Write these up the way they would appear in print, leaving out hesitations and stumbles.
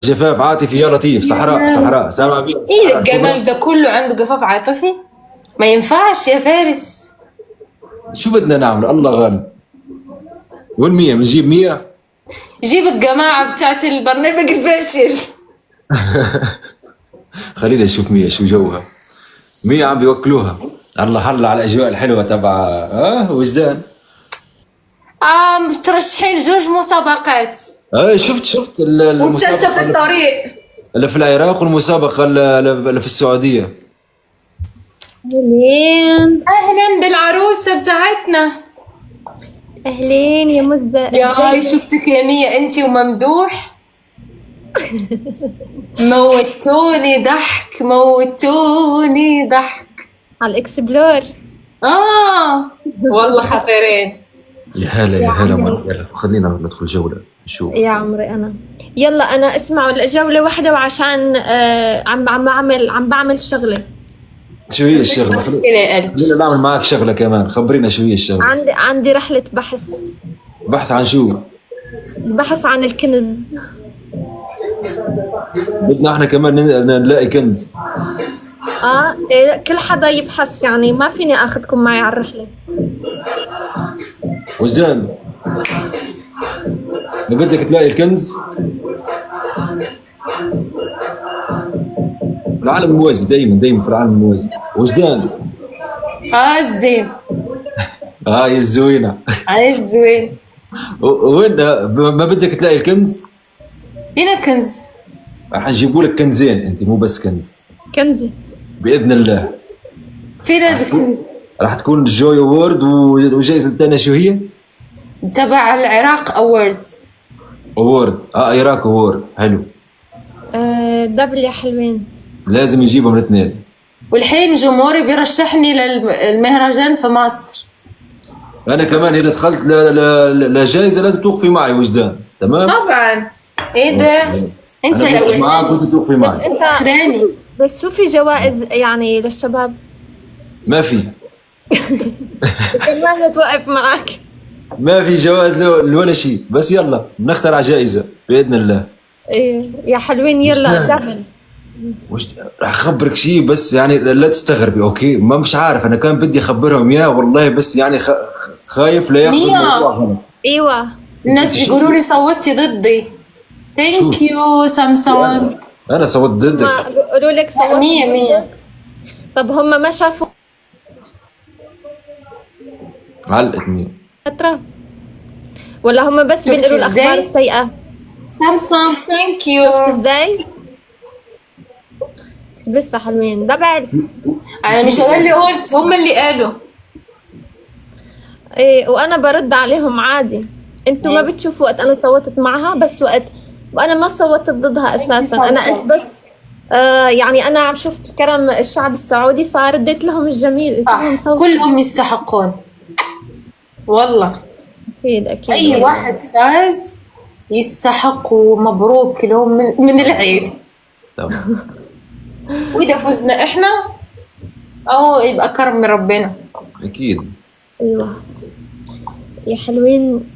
جفاف عاطفي يا لطيف. صحراء سامع بيه؟ ايه الجمال ده كله عنده جفاف عاطفي؟ ما ينفعش يا فارس. شو بدنا نعمل؟ الله غالب. وين 100؟ بنجيب 100؟ جيب الجماعة بتاعت البرنامج الفاشل. خلينا نشوف 100 شو جوها. 100 عم بيوكلوها. الله حل على الاجواء الحلوه تبع وجدان. ترشحين جوج مسابقات شفت والثالثة في المسابقه الطريق. اللي في العراق والمسابقه اللي في السعوديه. أهلين. اهلا بالعروسة بتاعتنا. أهلين يا مزة. ياي شفتك يا مية انتي وممدوح. موتوني ضحك موتوني ضحك. على الإكسبلور. والله خطيرين. يا هلا يلا خلينا ندخل جوله نشوف. يا عمري أنا يلا أنا اسمعوا جولة واحدة وعشان عم بعمل شغلة. شو هي الشغله؟ خلينا نعمل معك شغله كمان. خبرينا شو هي الشغله. عندي رحلة بحث. بحث عن شو؟ بحث عن الكنز. بدنا احنا كمان نلاقي كنز. إيه كل حدا يبحث يعني ما فيني اخذكم معي على الرحلة. وجدان بدك تلاقي الكنز في العالم الموازي. دايما في العالم الموازي. وجدان الزين. هاي الزوينة. الزوين. وين ما بدك تلاقي الكنز؟ هنا كنز. راح نجيبوا لك كنزين انت مو بس كنز. كنزي باذن الله. فين الكنز؟ راح تكون جوي اوورد وجائزة الثانية شو هي؟ تبع العراق اوورد. عراق اوورد. حلو. دبل يا حلوين. لازم يجيبهم الاثنين. والحين جمهوري بيرشحني للمهرجان في مصر. انا كمان اذا دخلت لجائزة لازم توقفي معي. وجدان تمام؟ طبعا. ايه ده؟ انت انا بوقف معك وانت توقفي معي. بس انت اخراني. بس شو في جوائز يعني للشباب؟ ما في. كمان توقف معك. ما في جوائز ولا شيء. بس يلا بنخترع جائزة بإذن الله. ايه يا حلوين يلا دبل. راح اخبرك شيء بس يعني لا تستغربي اوكي. ما مش عارف انا كان بدي اخبرهم اياه والله بس يعني خايف لا ياخذ الموضوع غلط. ايوه الناس بيقولوا لي صوتي ضدي. ثانك يو سامسونج. انا صوت ضدك. قالوا لك صوت 100. طب هم ما شافوا علقت مين؟ فترة ولا هم بس بينقلوا الاخبار السيئة؟ سامسونج ثانك يو. شفت ازاي؟ لسه حلوين دبل. انا مش انا اللي قلت هم اللي قالوا. ايه وانا برد عليهم عادي. انتوا ما بتشوفوا وقت انا صوتت معها بس وقت وانا ما صوتت ضدها اساسا. انا قلت بس يعني انا عم شفت كرم الشعب السعودي فرديت لهم الجميل. قلت لهم صوت كلهم يستحقون والله. اكيد اي واحد فاز يستحق ومبروك لهم من العين. تمام. واذا فزنا احنا او يبقى كرم من ربنا. اكيد. ايوه يا حلوين.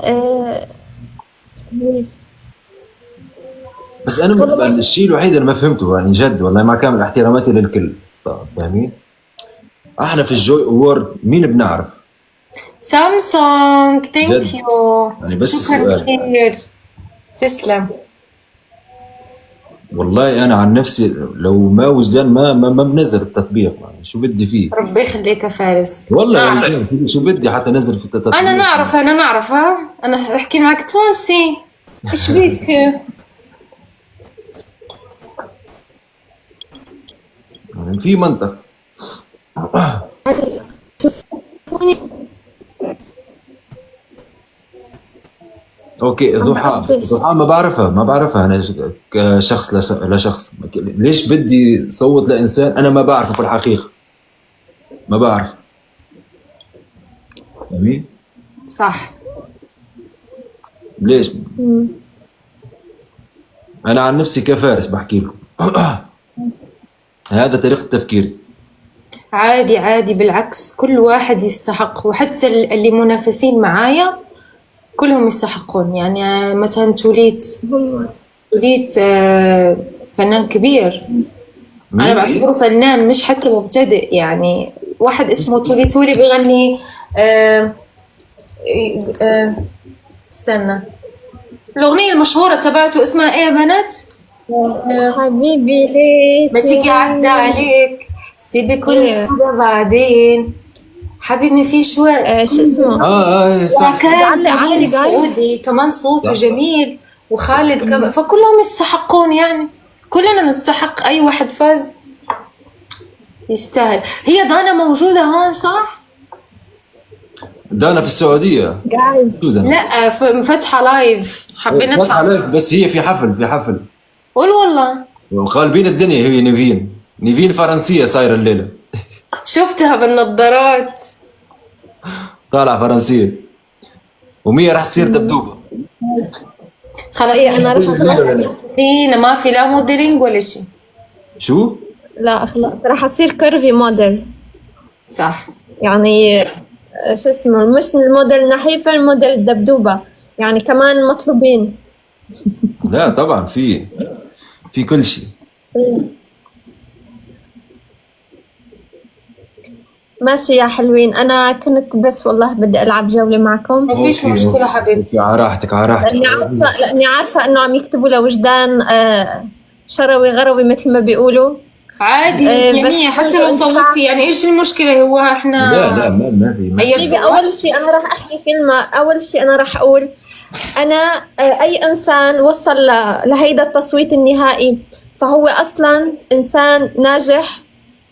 بس انا الشيء الوحيد اللي ما فهمته يعني جد والله مع كامل احتراماتي للكل فاهمين؟ احنا في الجوي اوورد مين بنعرف؟ سامسونج ثانك يو. يعني بس شكرا السؤال كثير. تسلم. والله انا عن نفسي لو ما وجدان ما بنزل التطبيق. يعني شو بدي فيه؟ ربي يخليك يا فارس. والله يعني شو بدي حتى انزل في التطبيق. انا نعرف انا احكي معك تونسي. ايش بيك؟ يعني في منطق. اوكي ضحى ما بعرفها انا كشخص لشخص. ليش بدي صوت لانسان انا ما بعرفه في الحقيقه؟ ما بعرف. جميل صح. ليش؟ انا عن نفسي كفارس بحكي لكم. هذا طريقه تفكيري. عادي بالعكس كل واحد يستحق. وحتى اللي منافسين معايا كلهم يستحقون. يعني مثلا توليت توليت فنان كبير. انا مين؟ بعتبره فنان مش حتى مبتدئ. يعني واحد اسمه تولي بيغني استنى، الاغنيه المشهوره تبعته اسمها ايه يا بنات؟ حبيبي ليه ما تيجي عدى عليك سيبي كل حاجه بعدين حبيبي ما فيش وقت. شو اسمه؟ صح. وكان علق عالي كمان قايل. سعودي كمان صوته صح. جميل وخالد كمان، فكلهم يستحقون. يعني كلنا نستحق. اي واحد فاز يستاهل. هي دانا موجودة هون صح؟ دانا في السعودية. قاعد. شو دانا؟ لا فاتحة لايف، حابين فتح نطلع. لايف بس هي في حفل قول والله وقالبين الدنيا. هي نيفين فرنسية صايرة الليلة. شفتها بالنظارات. طالعة فرنسية ومية راح تصير دبدوبة. خلاص ايه انا رح فينا ما في لا موديلينج ولا شيء. شو؟ لا خلاص رح اصير كيرفي موديل. صح. يعني شو اسمه، مش الموديل نحيفة، الموديل الدبدوبة يعني كمان مطلوبين. لا طبعا في كل شيء. ماشي يا حلوين، انا كنت بس والله بدي العب جولة معكم ما فيش أوكي، مشكلة أوكي. حبيبتي. على راحتك على راحتك. لاني عارفة انه عم يكتبوا لوجدان شروي غروي مثل ما بيقولوا. عادي بس يعني حتى لو أنت- صوتي يعني ايش المشكلة؟ هو احنا لا ما في. أي حبيبي اول شيء انا راح احكي كلمة. اول شيء انا راح اقول انا اي انسان وصل لهيدا التصويت النهائي فهو اصلا انسان ناجح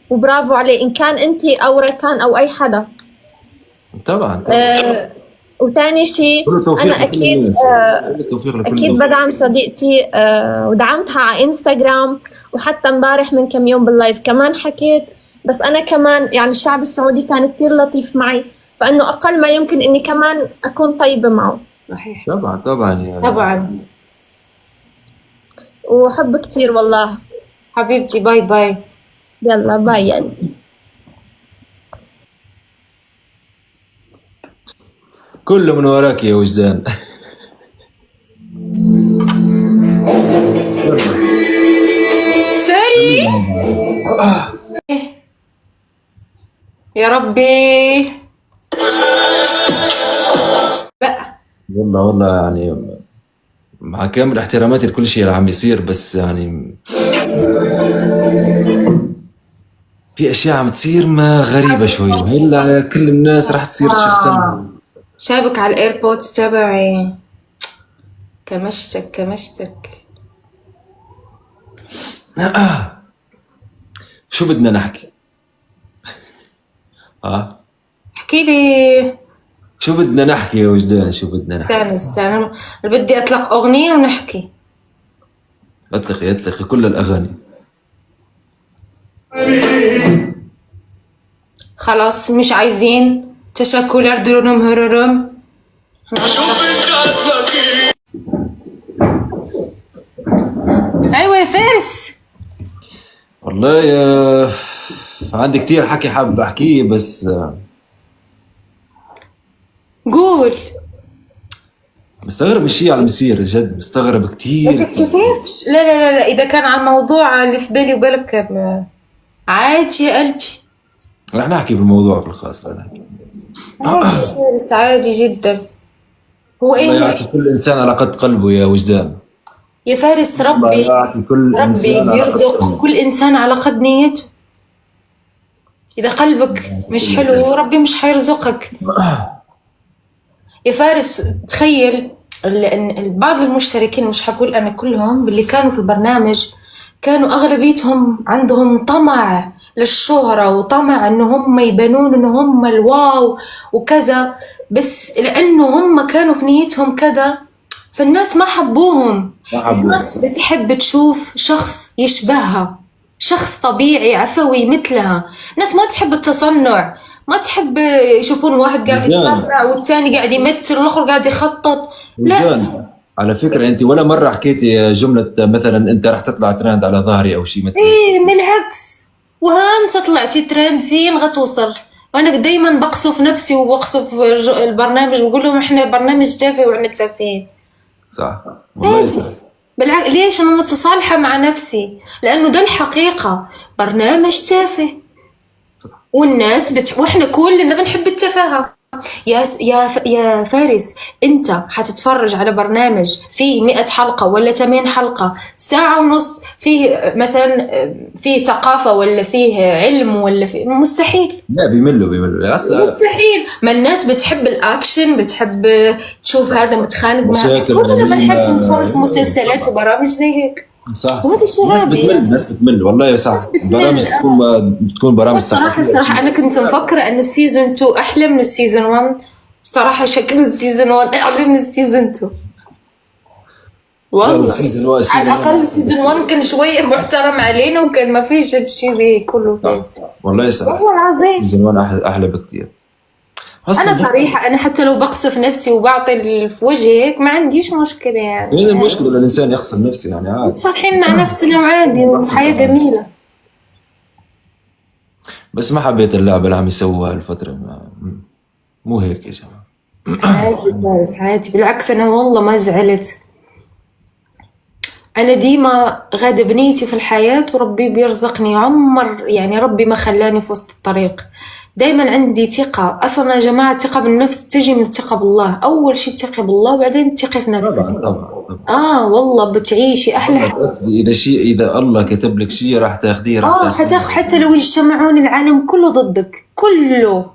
وبرافو عليه، ان كان انت او ريكان او اي حدا. طبعا وتاني شيء كل التوفيق انا لكل اكيد الناس. كل التوفيق لكل اكيد الناس. بدعم صديقتي ودعمتها على انستغرام، وحتى امبارح من كم يوم باللايف كمان حكيت. بس انا كمان يعني الشعب السعودي كان كتير لطيف معي، فانه اقل ما يمكن اني كمان اكون طيبة معه. صحيح طبعا يعني. طبعا. وحب كتير والله. حبيبتي باي باي. يلا باي يعني. كله من وراك يا وجدان. سوري يا ربي بقى. والله يعني مع كامل احتراماتي لكل شيء اللي عم يصير، بس يعني في اشياء عم تصير ما غريبة شوي. هلا كل الناس راح تصير شخصا. شابك على الايربودز تبعي. كمشتك شو بدنا نحكي؟ احكي لي. شو بدنا نحكي يا وجدان؟ شو بدنا نحكي؟ استنى بدي اطلق اغنية ونحكي. اطلقي كل الاغاني. خلاص مش عايزين تشكلر درونم هررم. ايوه يا فارس. والله عندي كتير حكي حاب احكيه بس قول. مستغرب الشيء عم يصير جد. مستغرب ما كتير. تتكسفش. لا اذا كان عن الموضوع اللي في بالي وبالك عادي يا قلبي. رح نحكي بالموضوع في الخاص. رح نحكي. عادي يا فارس عادي جدا. هو الله ايه يعطي كل انسان على قد قلبه يا وجدان. يا فارس؟ الله ربي يعطي كل انسان على قد يرزق قلبه. كل انسان على قد نيته. اذا قلبك مش حلو ربي مش حيرزقك. يا فارس تخيل بعض المشتركين، مش حقول انا كلهم، اللي كانوا في البرنامج كانوا اغلبيتهم عندهم طمع للشهرة وطمع ان هم يبانون ان هم الواو وكذا، بس لانه هم كانوا في نيتهم كذا فالناس ما حبوهم. الناس بتحب تشوف شخص يشبهها، شخص طبيعي عفوي مثلها. الناس ما تحب التصنع، ما تحب يشوفون واحد قاعد يتصنع والثاني قاعد يمثل والاخر قاعد يخطط. لا على فكرة انت ولا مرة حكيتي جملة مثلا انت رح تطلع ترند على ظهري او شيء مثل ايه بالعكس. وانت طلعتي ترند فين غتوصل؟ وانا دايما بقصف نفسي وبقصف البرنامج وبقول لهم احنا برنامج تافه وعنا تافهين. صح والله صح. بالعكس، ليش انا متصالحه مع نفسي؟ لانه ده الحقيقه، برنامج تافه والناس واحنا كلنا بنحب التفاهه. يا فارس، انت حتتفرج على برنامج فيه 100 حلقة ولا 80 حلقة ساعة ونص، فيه مثلا فيه ثقافة ولا فيه علم ولا فيه، مستحيل. لا بيملوا اصلا. مستحيل. ما الناس بتحب الاكشن، بتحب تشوف هذا متخانق مع، مشاكل كلنا بنحب أليمة. نتفرج في مسلسلات وبرامج زي هيك. صح وهذا شيء الناس عادي بتمل، يعني. الناس بتمل والله صح. بتمل. برامج بتكون برامج الصراحة ثقافية. أنا كنت مفكرة إنه السيزون 2 أحلى من السيزون 1. بصراحة شكل السيزون 1 أحلى من السيزون 2 والله. على الأقل السيزون 1 كان شوية محترم علينا وكان ما فيش الشيء كله. والله صح. والله العظيم سيزون 1 أحلى بكتير. أنا صريحة أنا حتى لو بقصف نفسي وبعطي في وجهي هيك ما عنديش مشكلة يعني. وين المشكلة الإنسان يخسر نفسه يعني عادي. صالحين مع نفسنا وعادي والحياة جميلة. بس ما حبيت اللعبة اللي عم يسووها الفترة، مو هيك يا جماعة. عادي بس عادي، بالعكس أنا والله ما زعلت. أنا ديما غادة بنيتي في الحياة وربي بيرزقني يعني ربي ما خلاني في وسط الطريق. دايما عندي ثقة. أصلا يا جماعة الثقة بالنفس تجي من الثقة بالله. أول شيء تثقي بالله وبعدين تثقي في نفسك. طبعا. والله بتعيشي أحلى حياة. إذا الله كتب لك شيء راح تاخذيه. حتى لو يجتمعون العالم كله ضدك كله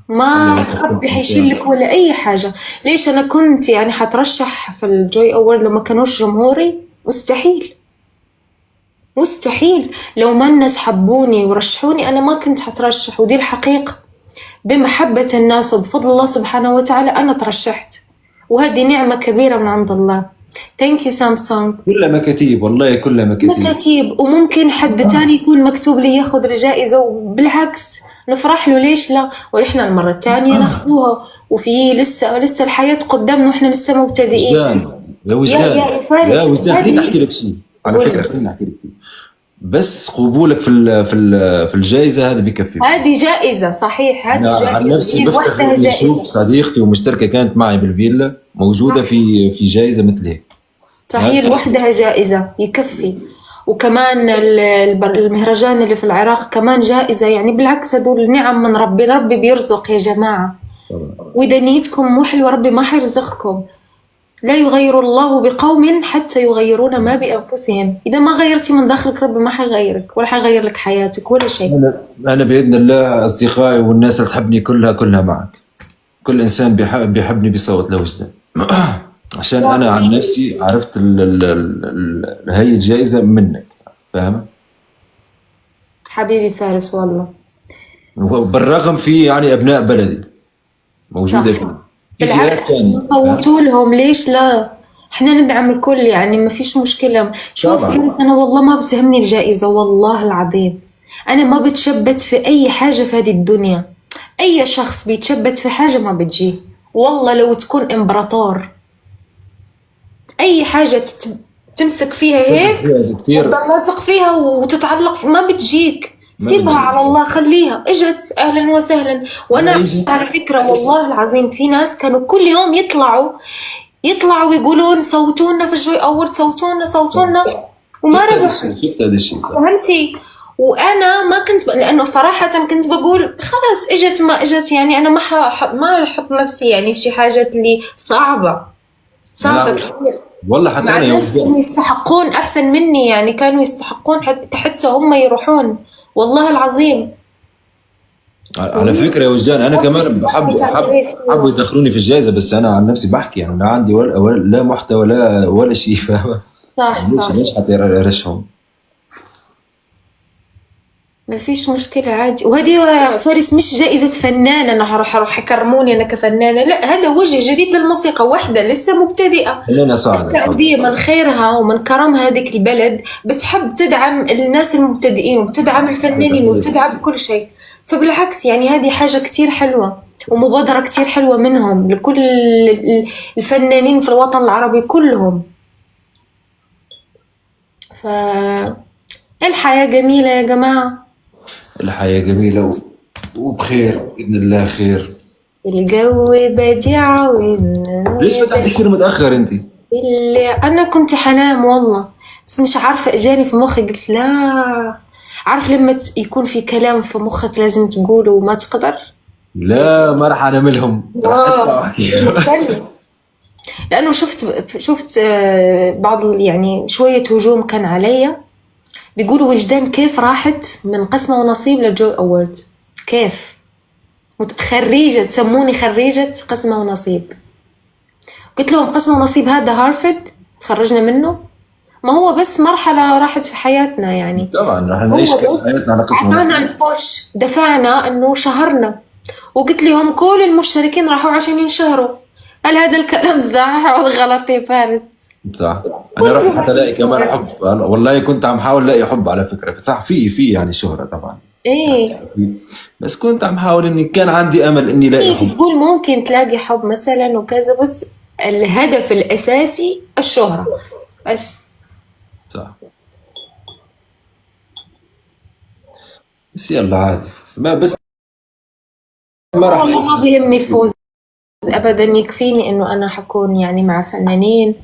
ما ربي حيشيل لك ولا أي حاجة. ليش أنا كنت يعني حترشح في الجوي أول لما كانوش جمهوري؟ مستحيل. لو ما الناس حبوني ورشحوني أنا ما كنت حترشح، ودي الحقيقة. بمحبة الناس وبفضل الله سبحانه وتعالى أنا ترشحت، وهذه نعمة كبيرة من عند الله. ثانك يو سامسونج. كلها مكاتيب والله، كلها مكاتيب. وممكن حد تاني يكون مكتوب لي ياخذ الجائزة وبالعكس نفرح له، ليش لا؟ ونحنا المرة الثانية ناخذوها. وفي لسه الحياة قدامنا واحنا لسه مبتدئين. يا وجدان يا فارس، يا وجدان خليني احكي لك شيء على فكرة، خليني احكي لك شيء. بس قبولك في الجائزة هذا بكفي. هذه جائزة صحيح. هذه جائزة. عن نفسي بفتخر اشوف صديقتي ومشتركة كانت معي بالفيلا موجودة في جائزة مثل هيك. صحيح لوحدها جائزة يكفي. وكمان المهرجان اللي في العراق كمان جائزة. يعني بالعكس هذول نعم من ربي بيرزق يا جماعة. وإذا نيتكم مو حلوة ربي ما حيرزقكم. لا يغير الله بقوم حتى يغيرون ما بأنفسهم. إذا ما غيرتي من داخلك ربي ما حيغيرك ولا حيغير لك حياتك ولا شيء. أنا بإذن الله أصدقائي والناس اللي تحبني كلها معك. كل إنسان بيحبني بيصوت له وجدان. عشان أنا عن نفسي عرفت هاي الجائزة منك، فاهم؟ حبيبي فارس والله. وبالرغم في يعني أبناء بلدي موجودة فيه. بالعكس صوتوا لهم، ليش لا؟ احنا ندعم الكل يعني ما فيش مشكلة. شوف فارس أنا والله ما بتهمني الجائزة والله العظيم. أنا ما بتشبت في أي حاجة في هذه الدنيا. أي شخص بيتشبت في حاجة ما بتجي والله. لو تكون إمبراطور أي حاجة تمسك فيها هيك وتضل لاصق فيها وتتعلق ما بتجيك. سيبها على الله، خليها اجت اهلا وسهلا. وانا على فكره والله العظيم في ناس كانوا كل يوم يطلعوا ويقولون صوتونا في الجوي أورد، صوتونا وما ربحوا. شفت هذا الشيء صح؟ فهمتي؟ وانا ما كنت لانه صراحه كنت بقول خلاص اجت ما اجت، يعني انا ما احط نفسي يعني في شي حاجات اللي صعبه كثير. والله حتى مع ناس كانوا يستحقون احسن مني، يعني كانوا يستحقون حتى هم يروحون والله العظيم. على فكره يا وجدان انا كمان بحب يدخلوني في الجائزه، بس انا عن نفسي بحكي يعني لا عندي ولا لا محتوى ولا شيء، فاهمه؟ صح ليش حتى يرشهم؟ ما فيش مشكلة عادي. وهذه فارس مش جائزة فنان أنا هروح يكرموني أنا كفنانة، لا هذا وجه جديد للموسيقى. واحدة لسه مبتدئة السعودية من خيرها ومن كرم هذيك البلد بتحب تدعم الناس المبتدئين وبتدعم الفنانين وبتدعم كل شيء. فبالعكس يعني هذه حاجة كتير حلوة ومبادرة كتير حلوة منهم لكل الفنانين في الوطن العربي كلهم. الحياة جميلة يا جماعة، الحياة جميلة وبخير بإذن الله خير. الجو بديع ليش فتحتي كثير متأخر انتي؟ اللي انا كنت حنام والله، بس مش عارفه اجاني في مخي قلت لا. عارف لما يكون في كلام في مخك لازم تقوله وما تقدر. لا ما راح اناملهم. بل لانه شفت بعض يعني شويه هجوم كان عليا، بيقولوا وجدان كيف راحت من قسمة ونصيب للجو أورد، كيف خريجة تسموني خريجة قسمة ونصيب. قلت لهم قسمة ونصيب هذا هارفرد تخرجنا منه، ما هو بس مرحلة راحت في حياتنا يعني. طبعا راح نعيش حياتنا على قسم أعطانا البوش، دفعنا إنه شهرنا، وقلت لهم كل المشتركين راحوا عشان ينشهروا. هل هذا الكلام صح أو غلط يا فارس؟ صح. انا رحت حتى الاقي كمان حب، والله كنت عم حاول الاقي حب على فكره. صح في يعني شهره طبعا، إيه بس كنت عم حاول اني كان عندي امل اني الاقي إيه، حب. بتقول ممكن تلاقي حب مثلا وكذا، بس الهدف الأساسي الشهرة بس. صح. بس يلا عادي، ما بس ما راح والله ما بيهمني الفوز أبدا، يكفيني إنه أنا حكون يعني مع فنانين،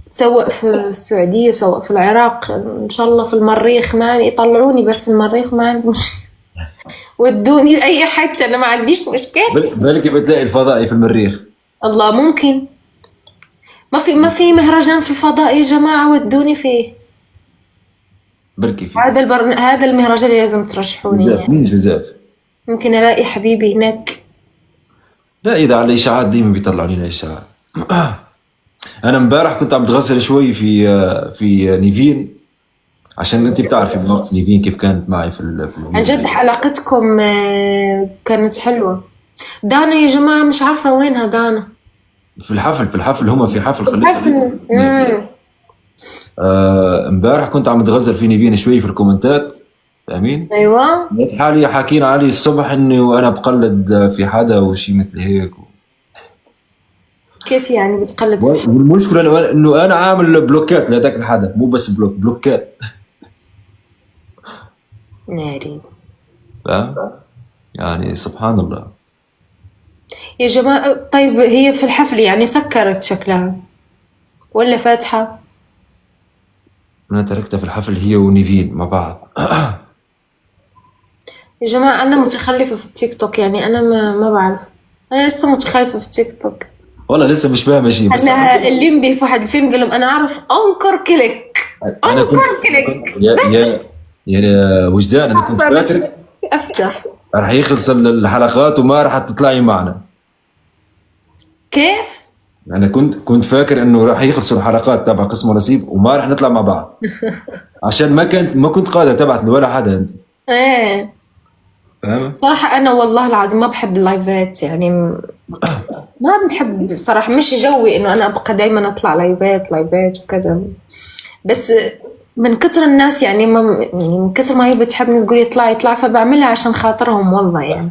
سواء في السعودية سواء في العراق، إن شاء الله في المريخ، ما يطلعوني بس المريخ ما عندي مشكلة، ودوني أي حتة أنا ما عنديش مشكلة. بالك بتلاقي الفضائي في المريخ. الله ممكن. ما في مهرجان في الفضاء يا جماعة، ودوني فيه. بركي فيه. هذا المهرجان اللي لازم ترشحوني جوزيف. يعني. مين جوزيف؟ ممكن ألاقي حبيبي هناك. لا اذا على الاشاعات ديما بيطلعوا لنا اشاعات. انا امبارح كنت عم بتغسل شوي في نيفين، عشان انت بتعرفي مواقف نيفين كيف كانت معي في عن جد حلقتكم كانت حلوة. دانا يا جماعة مش عارفة وينها دانا. في الحفل هم في حفل حفل. امبارح كنت عم بتغزل في نيفين شوي في الكومنتات، فاهمين؟ أيوة. لقيت حالي حاكين علي الصبح اني وانا بقلد في حدا وشي مثل هيك. كيف يعني بتقلد؟ والمشكلة انه انا عامل بلوكات لهذاك الحدا، مو بس بلوكات. ناري. فاهم؟ يعني سبحان الله. يا جماعة طيب هي في الحفل يعني سكرت شكلها ولا فاتحة؟ انا تركتها في الحفل هي ونيفين مع بعض. يا جماعة أنا متخلفة في التيك توك، يعني أنا ما بعرف، أنا لسه متخلفة في التيك توك. والله لسه مش فاهم شيء. بس أنا الليمبي في واحد الفيلم قال لهم أنا أعرف أنكر كليك انا كنت أنكر كليك يا وجدان انا كنت فاكر أفتح. رح يخلص الحلقات وما رح تطلعي معنا. كيف؟ انا كنت فاكر انه رح يخلصوا الحلقات تبع قسم ونصيب وما رح نطلع مع بعض. عشان ما كنت قادر تبعت لولا حدا انت. إيه فاهمة؟ صراحة أنا والله العظيم ما بحب اللايفات، يعني ما بحب صراحة، مش جوي إنه أنا أبقى دايما أطلع لايفات وكذا، بس من كتر الناس يعني من كتر ما هي بتحبني تقول اطلعي فبعملها عشان خاطرهم والله يعني.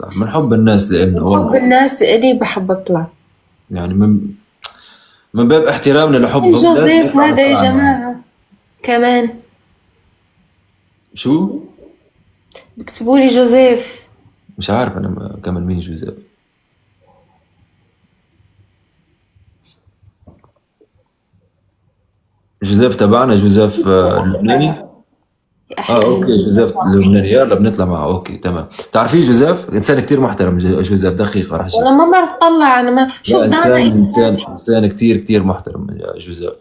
صح، من حب الناس، لانه والله حب الناس إلي بحب أطلع، يعني من باب احترامنا لحبهم. جوزيف هذا يا جماعة كمان شو؟ بكتبوا لي جوزيف. مش عارف انا كمان مين جوزيف. جوزيف تبعنا، جوزيف اللبناني. اوكي جوزيف اللبناني، يلا بنطلع معه. اوكي تمام. تعرفيه جوزيف انسان كتير محترم. جوزيف دقيقه راح والله ما بعرف اطلع انا، ما شوف دانا انسان كتير محترم يا جوزيف.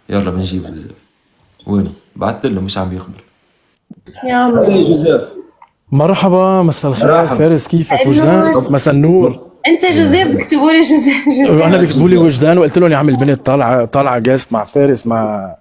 يلا بنجيب جوزيف. وينه؟ بعثت له مش عم بيخبر. يا عمري. يا جوزيف مرحبا، مساء الخير. مرحبا. فارس كيفك؟ وجدان مساء النور. انت جوزيف بكتبوا لي جوزيف. انا بيكتبوا لي وجدان، وقلت لهم يا عم البنت طالعه جاست مع فارس مع